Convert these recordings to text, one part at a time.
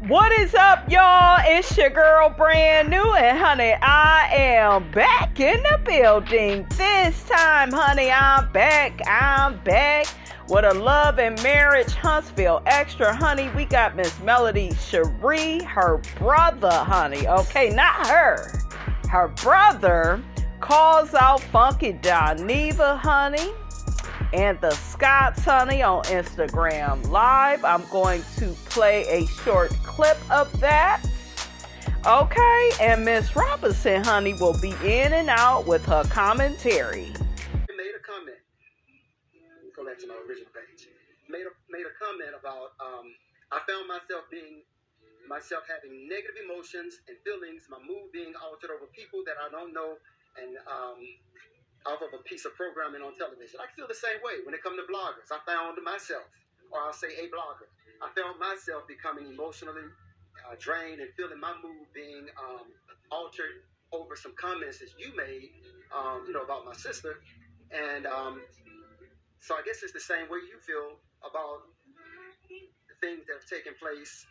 What is up, y'all? It's your girl, Brand New, and honey, I am back in the building. This time, honey, I'm back with a Love and Marriage Huntsville Extra, honey. We got Miss Melody Cherie, her brother, honey. Okay, not her. Her brother calls out Funky Dineva, honey, and the Scots, honey, on Instagram Live. I'm going to play a short clip of that. Okay, and Miss Robinson, honey, will be in and out with her commentary. Made a comment. Go back to my original page. Made a comment about I found myself having negative emotions and feelings, my mood being altered over people that I don't know, and off of a piece of programming on television. I feel the same way when it comes to bloggers. I found myself, or I'll say a blogger, I found myself becoming emotionally drained and feeling my mood being altered over some comments that you made, about my sister. And so I guess it's the same way you feel about the things that have taken place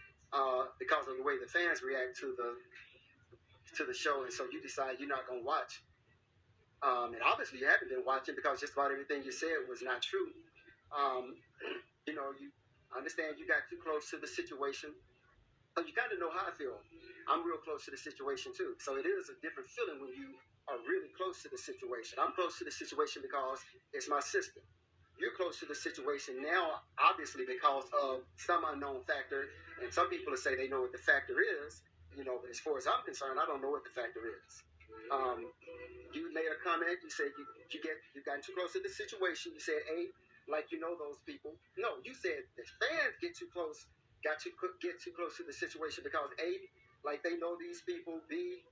because of the way the fans react to the show. And so you decide you're not going to watch. And obviously you haven't been watching because just about everything you said was not true. You understand you got too close to the situation. You kind of know how I feel. I'm real close to the situation too. So it is a different feeling when you are really close to the situation. I'm close to the situation because it's my sister. You're close to the situation now, obviously, because of some unknown factor. And some people will say they know what the factor is, but as far as I'm concerned, I don't know what the factor is. You made a comment. You said you got too close to the situation. You said, A, like those people. No, you said the fans get too close to the situation because A, like they know these people. B,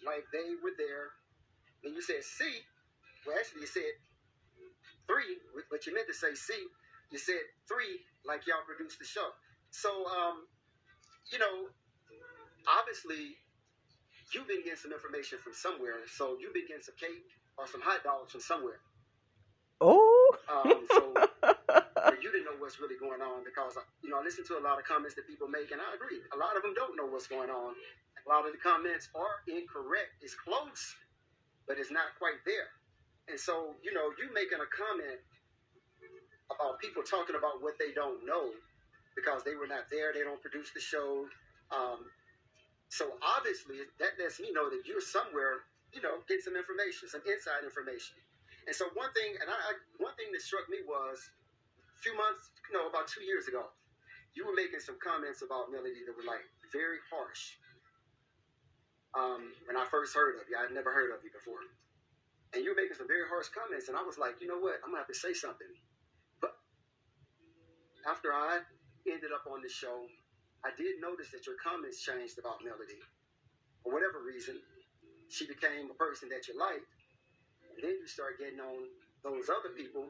like they were there. And you said C. Well, actually, you said 3, but you meant to say C. You said 3, like y'all produced the show. So, obviously, you've been getting some information from somewhere. So you've been getting some cake or some hot dogs from somewhere. Oh. So you didn't know what's really going on because, I listen to a lot of comments that people make, and I agree. A lot of them don't know what's going on. A lot of the comments are incorrect. It's close, but it's not quite there. And so, you making a comment about people talking about what they don't know because they were not there. They don't produce the show. So obviously that lets me know that you're somewhere, get some information, some inside information. And so one thing that struck me was a few months, about 2 years ago, you were making some comments about Melody that were like very harsh. When I first heard of you, I'd never heard of you before. And you were making some very harsh comments, and I was like, you know what, I'm going to have to say something. But after I ended up on the show, I did notice that your comments changed about Melody. For whatever reason, she became a person that you liked. And then you start getting on those other people,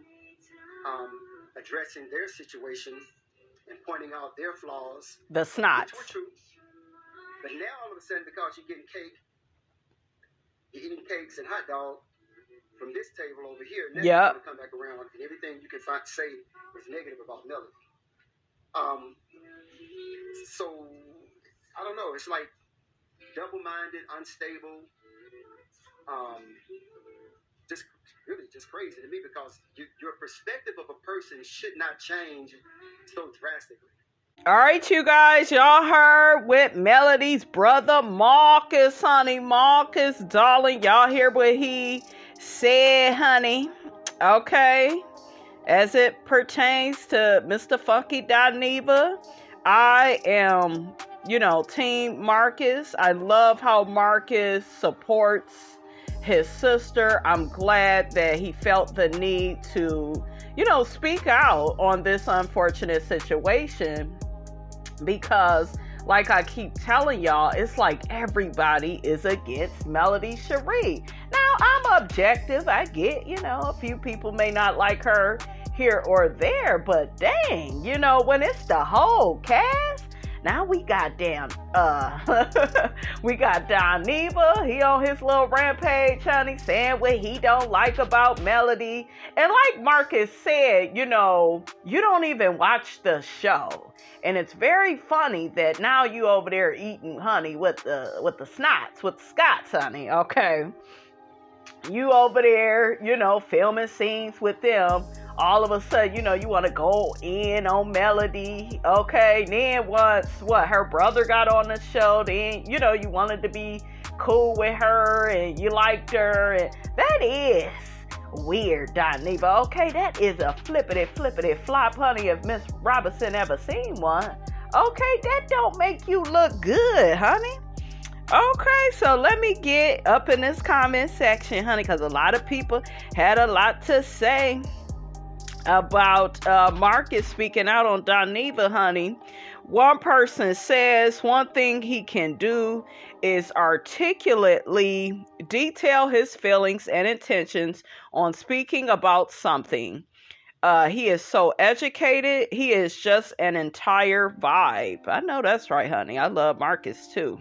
addressing their situation and pointing out their flaws. The snots. Which were true. But now all of a sudden, because you're getting you're eating cakes and hot dog from this table over here, now you're going to come back around and everything you can say is negative about Melody. So, I don't know. It's like double-minded, unstable, just crazy to me because your perspective of a person should not change so drastically. All right, you guys, y'all heard with Melody's brother, Marcus, honey. Marcus, darling, y'all hear what he said, honey. Okay. As it pertains to Mr. Funky Dineva, I am, Team Marcus. I love how Marcus supports his sister. I'm glad that he felt the need to, speak out on this unfortunate situation because, like I keep telling y'all, it's like everybody is against Melody Cherie. Now, I'm objective. I get, a few people may not like her here or there, but dang, when it's the whole cast. Now we got damn, we got Dineva. He on his little rampage, honey, saying what he don't like about Melody. And like Marcus said, you know, you don't even watch the show. And it's very funny that now you over there eating honey with the snots, with the Scots, honey, okay? You over there, you know, filming scenes with them. All of a sudden, you know, you want to go in on Melody, okay? Then once, her brother got on the show, then, you know, you wanted to be cool with her and you liked her. And that is weird, Dineva, okay? That is a flippity flop, honey, if Miss Robinson ever seen one. Okay, that don't make you look good, honey. Okay, so let me get up in this comment section, honey, because a lot of people had a lot to say about Marcus speaking out on Dineva, honey. One person says one thing he can do is articulately detail his feelings and intentions on speaking about something. He is so educated. He is just an entire vibe. I know that's right, honey. I love Marcus too.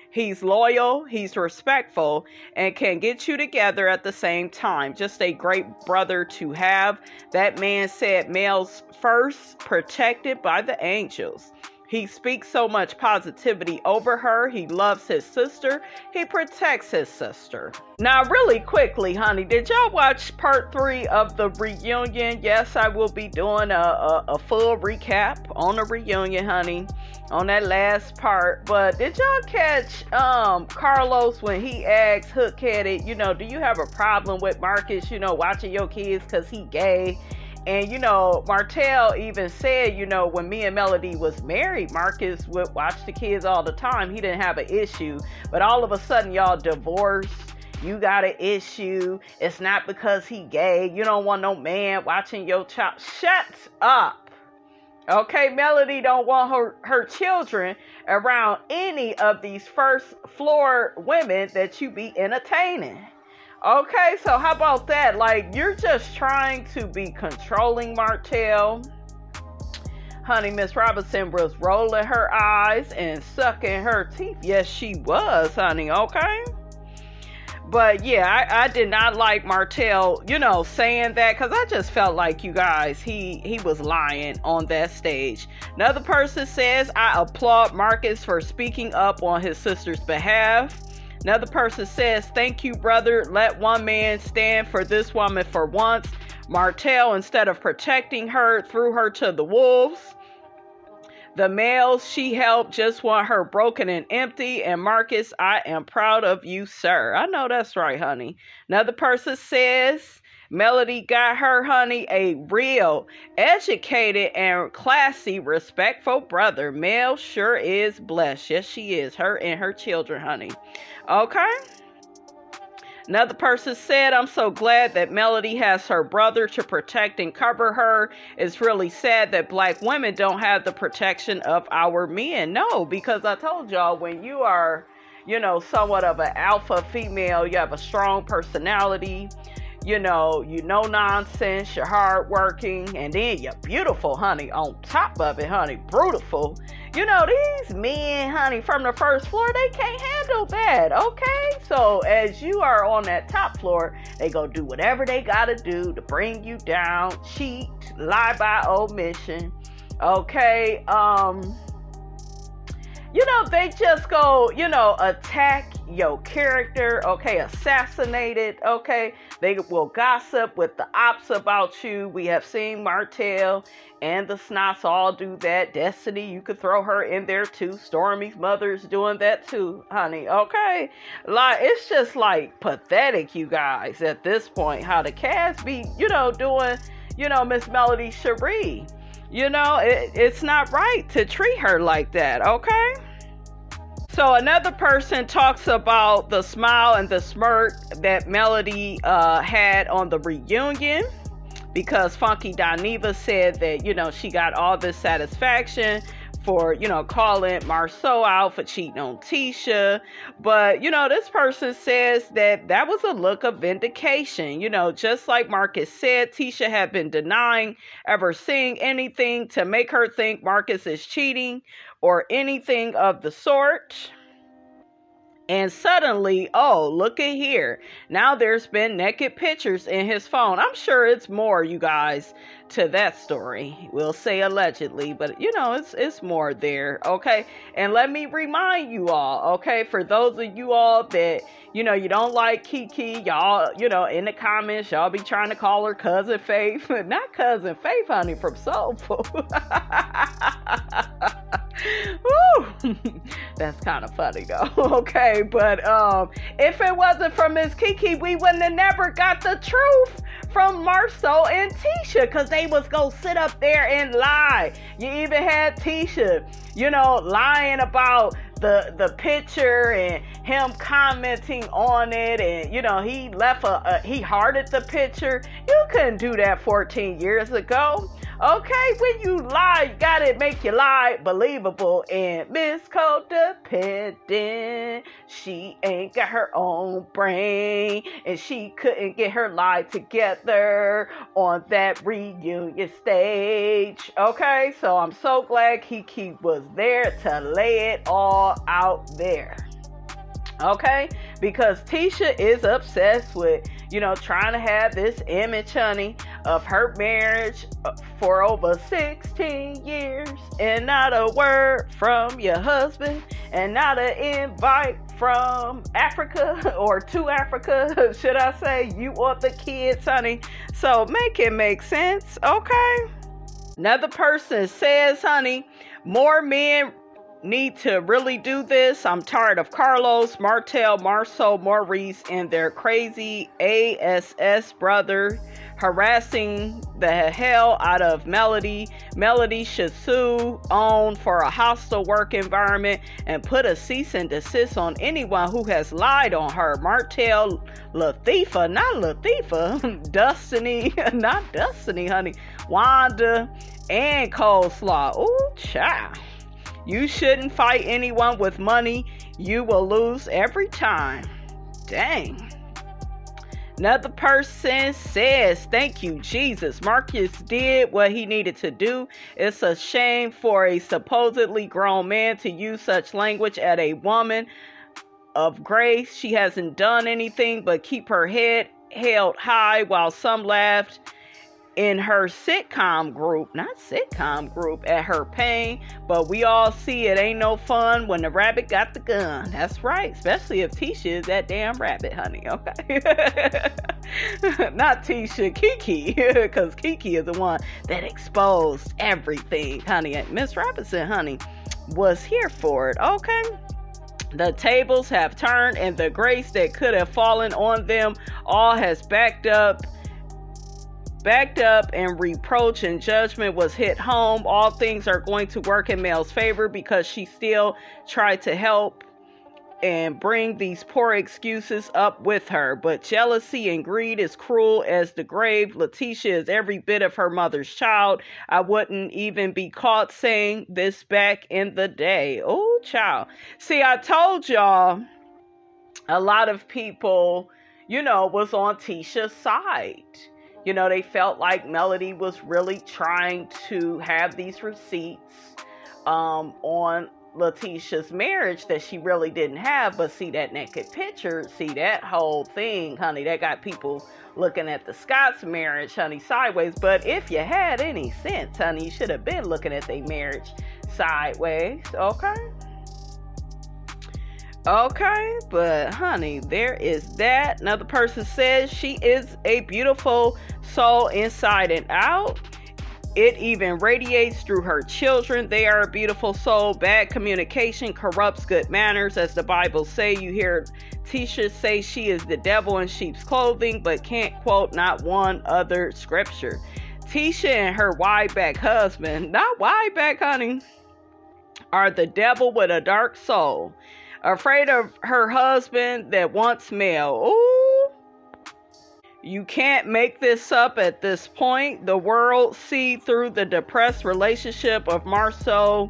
He's loyal, he's respectful, and can get you together at the same time. Just a great brother to have. That man said males first, protected by the angels. He speaks so much positivity over her. He loves his sister. He protects his sister. Now, really quickly, honey, did y'all watch part 3 of the reunion? Yes, I will be doing a full recap on the reunion, honey, on that last part. But did y'all catch Carlos when he asked Hook-headed, you know, do you have a problem with Marcus, you know, watching your kids because he gay? And, you know, Martell even said, you know, when me and Melody was married, Marcus would watch the kids all the time. He didn't have an issue. But all of a sudden, y'all divorced. You got an issue. It's not because he gay. You don't want no man watching your child. Shut up. Okay, Melody don't want her children around any of these first floor women that you be entertaining. Okay, so how about that? Like, you're just trying to be controlling, Martell. Honey, Miss Robinson was rolling her eyes and sucking her teeth. Yes, she was, honey, okay? But yeah, I did not like Martell, you know, saying that, because I just felt like, you guys, he was lying on that stage. Another person says, I applaud Marcus for speaking up on his sister's behalf. Another person says, thank you, brother. Let one man stand for this woman for once. Martell, instead of protecting her, threw her to the wolves. The males she helped just want her broken and empty. And Marcus, I am proud of you, sir. I know that's right, honey. Another person says, Melody got her, honey, a real, educated, and classy, respectful brother. Mel sure is blessed. Yes, she is. Her and her children, honey. Okay? Another person said, I'm so glad that Melody has her brother to protect and cover her. It's really sad that black women don't have the protection of our men. No, because I told y'all, when you are, you know, somewhat of an alpha female, you have a strong personality, you know nonsense, you're hardworking, and then you're beautiful, honey, on top of it, honey, brutal. You know, these men, honey, from the first floor, they can't handle that, okay? So as you are on that top floor, they go do whatever they gotta do to bring you down, cheat, lie by omission, okay? You know, they just go, you know, attack your character, okay, assassinate it, okay? They will gossip with the ops about you. We have seen Martell and the Snots all do that. Destiny, you could throw her in there too. Stormy's mother's doing that too, honey, okay? Like, it's just like pathetic, you guys, at this point, how the cast be, you know, doing, you know, Miss Melody Cherie. You know, it's not right to treat her like that, okay? So another person talks about the smile and the smirk that Melody had on the reunion, because Funky Dineva said that, you know, she got all this satisfaction for, calling Marceau out for cheating on Tisha. But, this person says that was a look of vindication. Just like Marcus said, Tisha had been denying ever seeing anything to make her think Marcus is cheating or anything of the sort. And suddenly, oh, look at here. Now there's been naked pictures in his phone. I'm sure it's more, you guys, to that story. We'll say allegedly, but it's more there, okay? And let me remind you all, okay, for those of you all that, you don't like Kiki, y'all, in the comments, y'all be trying to call her Cousin Faith. Not Cousin Faith, honey, from Soul Food. Woo! That's kind of funny though. Okay, but if it wasn't for Miss Kiki, we wouldn't have never got the truth from Marceau and Tisha, because they was gonna sit up there and lie. You even had Tisha, lying about the picture and him commenting on it, and he left he hearted the picture. You couldn't do that 14 years ago. Okay, when you lie, you gotta make your lie believable. And Miss Codependent, she ain't got her own brain, and she couldn't get her lie together on that reunion stage. Okay, so I'm so glad Kiki was there to lay it all out there. Okay, because Tisha is obsessed with, trying to have this image, honey, of her marriage for over 16 years, and not a word from your husband, and not an invite from Africa, or to Africa, should I say, you or the kids, honey. So make it make sense, okay? Another person says, honey, more men need to really do this. I'm tired of Carlos, Martel, Marceau, Maurice, and their crazy ASS brother harassing the hell out of Melody. Melody should sue OWN for a hostile work environment and put a cease and desist on anyone who has lied on her. Martel, Latifah, not Latifah, Destiny, not Destiny, honey, Wanda, and Coleslaw. Ooh, child. You shouldn't fight anyone with money. You will lose every time. Dang. Another person says, thank you, Jesus. Marcus did what he needed to do. It's a shame for a supposedly grown man to use such language at a woman of grace. She hasn't done anything but keep her head held high, while some laughed in her sitcom group at her pain. But we all see it ain't no fun when the rabbit got the gun. That's right, especially if Tisha is that damn rabbit, honey. Okay. Not Tisha, Kiki, because Kiki is the one that exposed everything, honey. And Miss Robinson, honey, was here for it. Okay. The tables have turned, and the grace that could have fallen on them all has backed up, and reproach and judgment was hit home. All things are going to work in Mel's favor because she still tried to help and bring these poor excuses up with her. But jealousy and greed is cruel as the grave. Letitia is every bit of her mother's child. I wouldn't even be caught saying this back in the day. Oh, child. See, I told y'all a lot of people, was on Tisha's side. They felt like Melody was really trying to have these receipts on Letitia's marriage that she really didn't have. But see that naked picture, see that whole thing, honey, that got people looking at the Scott's marriage, honey, sideways. But if you had any sense, honey, you should have been looking at their marriage sideways, okay? Okay, but honey, there is that. Another person says she is a beautiful soul inside and out. It even radiates through her children. They are a beautiful soul. Bad communication corrupts good manners. As the Bible say, you hear Tisha say she is the devil in sheep's clothing, but can't quote not one other scripture. Tisha and her wide back husband, not wide back, honey, are the devil with a dark soul. Afraid of her husband that wants Mel. Ooh. You can't make this up at this point. The world see through the depressed relationship of Marceau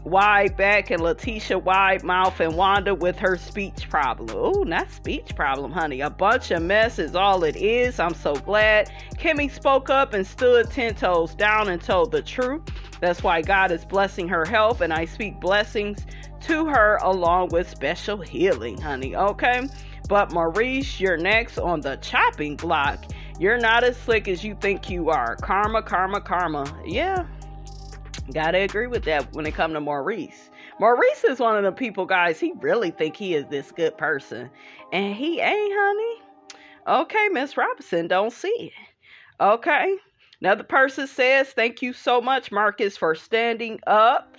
wide back and Letitia wide mouth and Wanda with her speech problem. Oh, not speech problem, honey. A bunch of mess is all it is. I'm so glad Kimmy spoke up and stood 10 toes down and told the truth. That's why God is blessing her health, and I speak blessings to her along with special healing, honey. Okay? But Maurice, you're next on the chopping block. You're not as slick as you think you are. Karma, karma, karma. Yeah. Gotta agree with that when it comes to Maurice. Maurice is one of the people, guys, he really think he is this good person. And he ain't, honey. Okay, Miss Robinson, don't see it. Okay. Another person says, thank you so much, Marcus, for standing up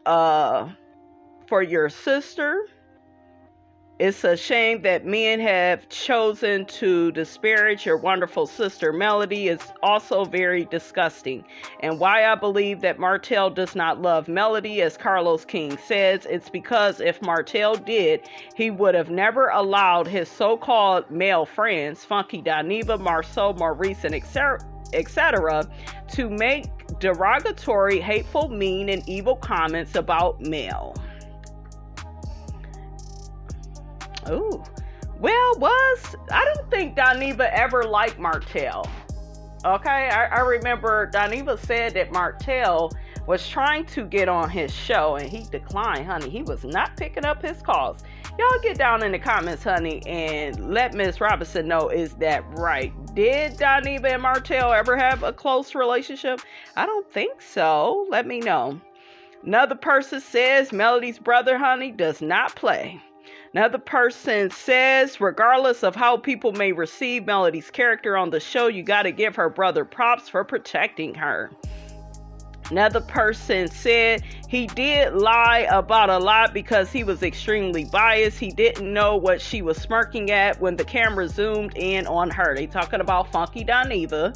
for your sister. It's a shame that men have chosen to disparage your wonderful sister. Melody is also very disgusting. And why I believe that Martell does not love Melody, as Carlos King says, it's because if Martell did, he would have never allowed his so-called male friends, Funky Dineva, Marceau, Maurice, and etc., to make derogatory, hateful, mean, and evil comments about Mel. Ooh. Well, I don't think Dineva ever liked Martell. Okay, I remember Dineva said that Martell was trying to get on his show and he declined, honey. He was not picking up his calls. Y'all get down in the comments, honey, and let Miss Robinson know, is that right? Did Dineva and Martell ever have a close relationship? I don't think so. Let me know. Another person says Melody's brother, honey, does not play. Another person says, regardless of how people may receive Melody's character on the show, you got to give her brother props for protecting her. Another person said he did lie about a lot because he was extremely biased. He didn't know what she was smirking at when the camera zoomed in on her. They talking about Funky Dineva.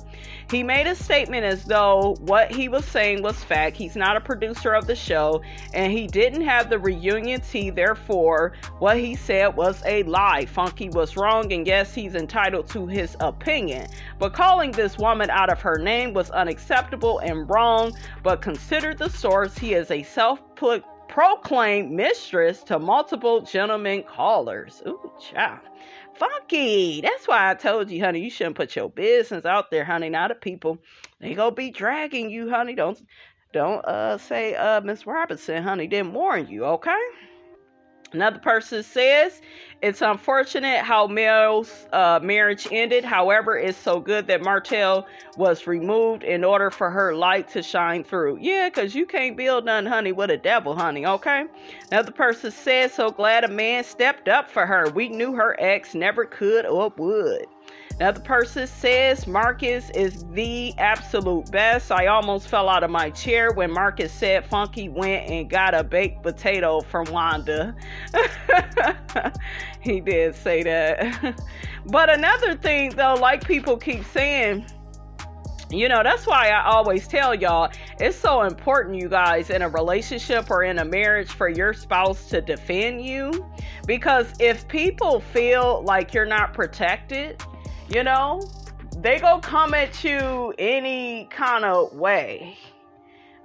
He made a statement as though what he was saying was fact. He's not a producer of the show, and he didn't have the reunion tea. Therefore, what he said was a lie. Funky was wrong, and yes, he's entitled to his opinion. But calling this woman out of her name was unacceptable and wrong. But consider the source. He is a self-proclaimed mistress to multiple gentlemen callers. Ooh, child. Funky. That's why I told you, honey, you shouldn't put your business out there, honey. Now the people, they gonna be dragging you, honey. Don't say Miss Robinson, honey, didn't warn you, okay? Another person says, it's unfortunate how Mel's marriage ended. However, it's so good that Martell was removed in order for her light to shine through. Yeah, because you can't build nothing, honey, with a devil, honey, okay? Another person says, so glad a man stepped up for her. We knew her ex never could or would. Another person says, Marcus is the absolute best. I almost fell out of my chair when Marcus said Funky went and got a baked potato from Wanda. He did say that. But another thing, though, like people keep saying, you know, that's why I always tell y'all, it's so important, you guys, in a relationship or in a marriage for your spouse to defend you. Because if people feel like you're not protected, you know, they gonna come at you any kind of way.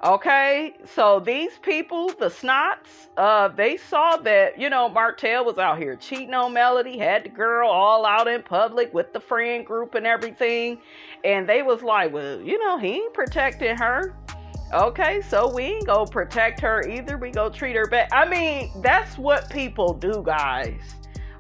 Okay, so these people, the snots, they saw that, you know, Martell was out here cheating on Melody, had the girl all out in public with the friend group and everything. And they was like, well, you know, he ain't protecting her. Okay, so we ain't gonna protect her either. We gonna treat her bad. I mean, that's what people do, guys.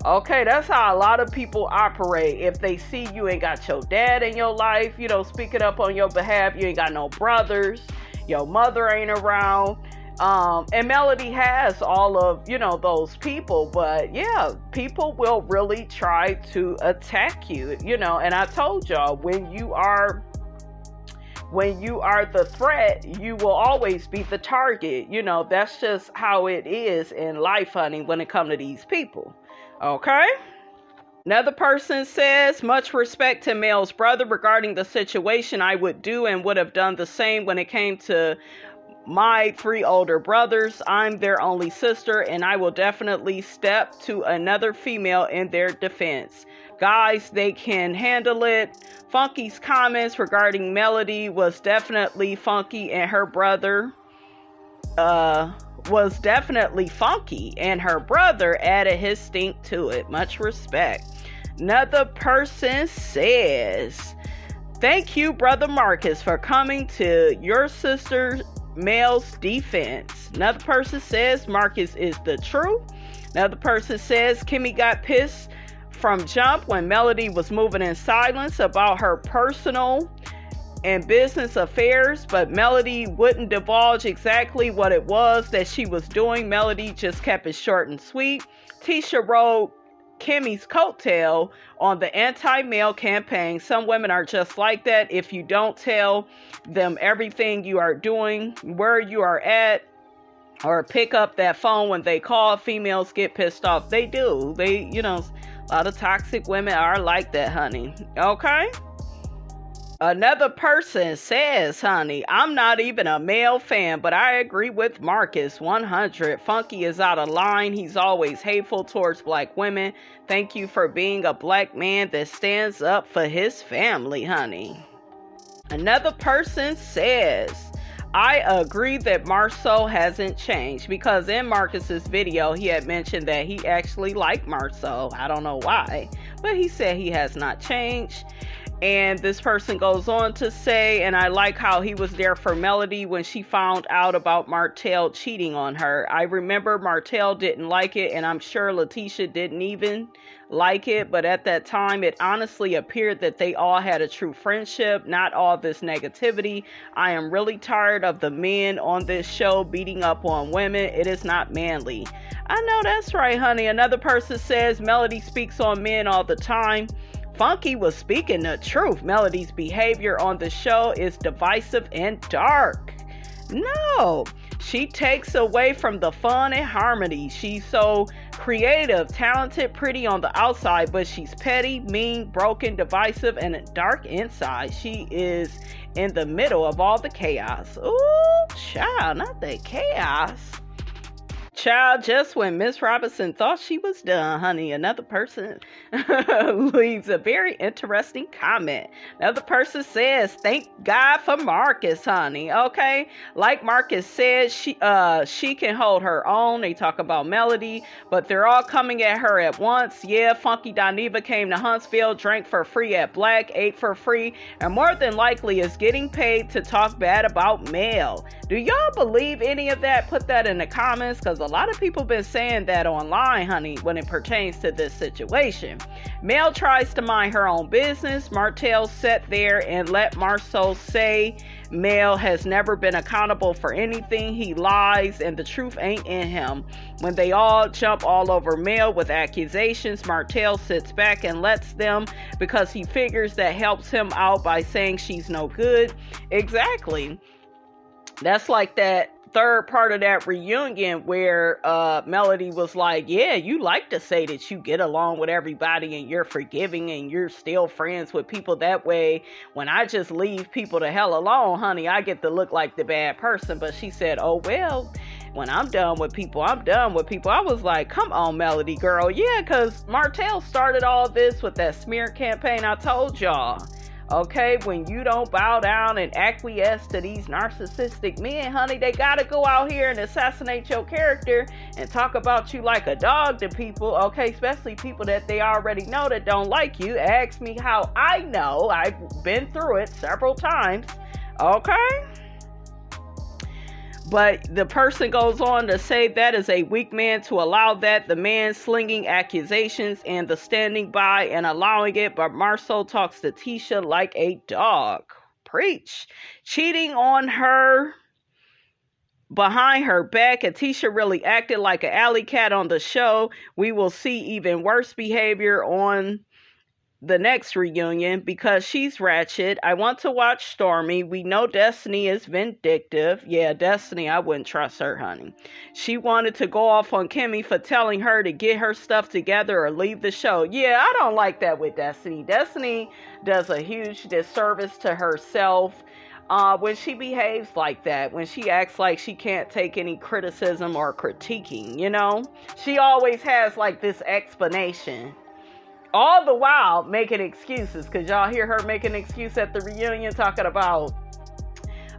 Okay, that's how a lot of people operate. If they see you ain't got your dad in your life, you know, speaking up on your behalf, you ain't got no brothers, your mother ain't around. And Melody has all of, you know, those people. But yeah, people will really try to attack you, you know. And I told y'all, when you are the threat, you will always be the target. You know, that's just how it is in life, honey, when it comes to these people. Okay? Another person says, much respect to Mel's brother regarding the situation. I would do and would have done the same when it came to my 3 older brothers. I'm their only sister, and I will definitely step to another female in their defense. Guys, they can handle it. Funky's comments regarding Melody was definitely Funky and her brother. was definitely funky, and her brother added his stink to it. Much respect. Another person says, thank you, Brother Marcus, for coming to your sister Mel's defense. Another person says, Marcus is the truth. Another person says, Kimmy got pissed from jump when Melody was moving in silence about her personal and business affairs, but Melody wouldn't divulge exactly what it was that she was doing. Melody just kept it short and sweet. Tisha rode Kimmy's coattail on the anti-male campaign. Some women are just like that. If you don't tell them everything you are doing, where you are at, or pick up that phone when they call, females get pissed off. They do. A lot of toxic women are like that, honey. Okay? Another person says, honey, I'm not even a male fan, but I agree with Marcus 100. Funky is out of line. He's always hateful towards black women. Thank you for being a black man that stands up for his family, honey. Another person says, I agree that Marceau hasn't changed, because in Marcus's video, he had mentioned that he actually liked Marceau. I don't know why, but he said he has not changed. And this person goes on to say, and I like how he was there for Melody when she found out about Martell cheating on her. I remember Martell didn't like it, and I'm sure Letitia didn't even like it. But at that time, it honestly appeared that they all had a true friendship, not all this negativity. I am really tired of the men on this show beating up on women. It is not manly. I know that's right, honey. Another person says, Melody speaks on men all the time. Funky was speaking the truth. Melody's behavior on the show is divisive and dark. No, she takes away from the fun and harmony. She's so creative, talented, pretty on the outside, but she's petty, mean, broken, divisive, and dark inside. She is in the middle of all the chaos. Ooh, child, not the chaos. Child, just when Miss Robinson thought she was done, honey, another person leaves a very interesting comment. Another person says, thank God for Marcus, honey. Okay, like Marcus said, she can hold her own. They talk about Melody, but they're all coming at her at once. Yeah, Funky Dineva came to Huntsville, drank for free at Black, ate for free, and more than likely is getting paid to talk bad about Mel. Do y'all believe any of that? Put that in the comments, because a lot of people been saying that online, honey, when it pertains to this situation. Mel tries to mind her own business. Martell sat there and let Marceau say Mel has never been accountable for anything. He lies and the truth ain't in him. When they all jump all over Mel with accusations, Martell sits back and lets them, because he figures that helps him out by saying she's no good. Exactly. That's like that third part of that reunion where Melody was like, yeah, you like to say that you get along with everybody and you're forgiving and you're still friends with people. That way, when I just leave people the hell alone, honey, I get to look like the bad person. But she said, oh, well, when I'm done with people, I'm done with people. I was like, come on, Melody girl. Yeah, because Martell started all this with that smear campaign. I told y'all. Okay, when you don't bow down and acquiesce to these narcissistic men, honey, they gotta go out here and assassinate your character and talk about you like a dog to people, okay, especially people that they already know that don't like you. Ask me how I know. I've been through it several times, okay? But the person goes on to say that is a weak man to allow that, the man slinging accusations and the standing by and allowing it. But Marceau talks to Tisha like a dog. Preach. Cheating on her behind her back, and Tisha really acted like an alley cat on the show. We will see even worse behavior on the next reunion because she's ratchet. I want to watch Stormy. We know Destiny is vindictive. Yeah, Destiny, I wouldn't trust her, honey. She wanted to go off on Kimmy for telling her to get her stuff together or leave the show. Yeah, I don't like that with Destiny. Destiny does a huge disservice to herself when she behaves like that, when she acts like she can't take any criticism or critiquing, you know? She always has like this explanation. All the while making excuses, because y'all hear her make an excuse at the reunion talking about,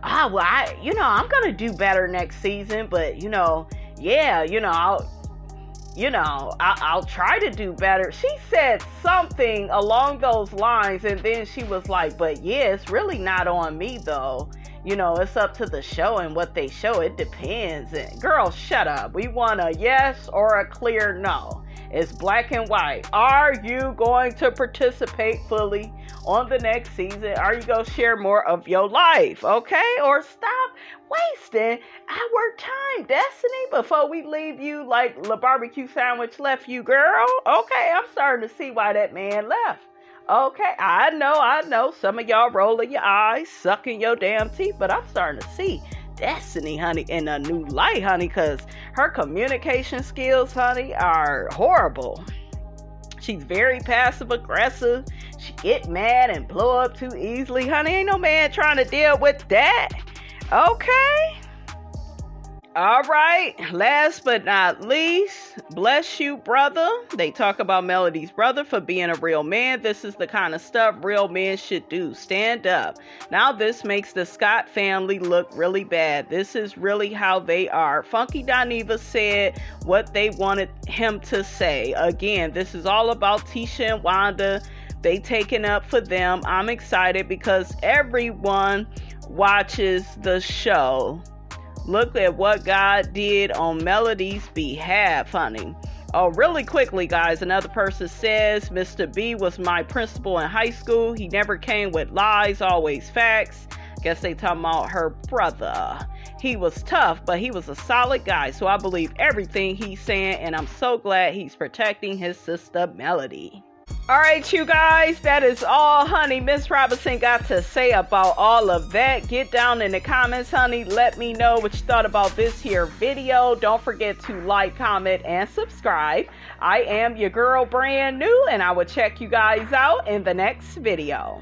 well, I'm gonna do better next season, but yeah, I'll try to do better. She said something along those lines, and then she was like, but yeah, it's really not on me though. It's up to the show and what they show. It depends. And girl, shut up. We want a yes or a clear no. It's black and white. Are you going to participate fully on the next season? Are you going to share more of your life? Okay? Or stop wasting our time, Destiny, before we leave you like the barbecue sandwich left you, girl. Okay, I'm starting to see why that man left. Okay, I know. Some of y'all rolling your eyes, sucking your damn teeth, but I'm starting to see Destiny, honey, in a new light, honey, because her communication skills, honey, are horrible. She's very passive aggressive. She get mad and blow up too easily, honey. Ain't no man trying to deal with that. Okay. All right. Last but not least, bless you, brother. They talk about Melody's brother for being a real man. This is the kind of stuff real men should do. Stand up. Now this makes the Scott family look really bad. This is really how they are. Funky Dineva said what they wanted him to say. Again, this is all about Tisha and Wanda. They taking up for them. I'm excited because everyone watches the show. Look at what God did on Melody's behalf, honey. Oh, really quickly, guys, another person says, Mr. B was my principal in high school. He never came with lies, always facts. Guess they talking about her brother. He was tough, but he was a solid guy, so I believe everything he's saying, and I'm so glad he's protecting his sister, Melody. All right, you guys, that is all, honey, Miss Robinson got to say about all of that. Get down in the comments, honey. Let me know what you thought about this here video. Don't forget to like, comment, and subscribe. I am your girl, brand new, and I will check you guys out in the next video.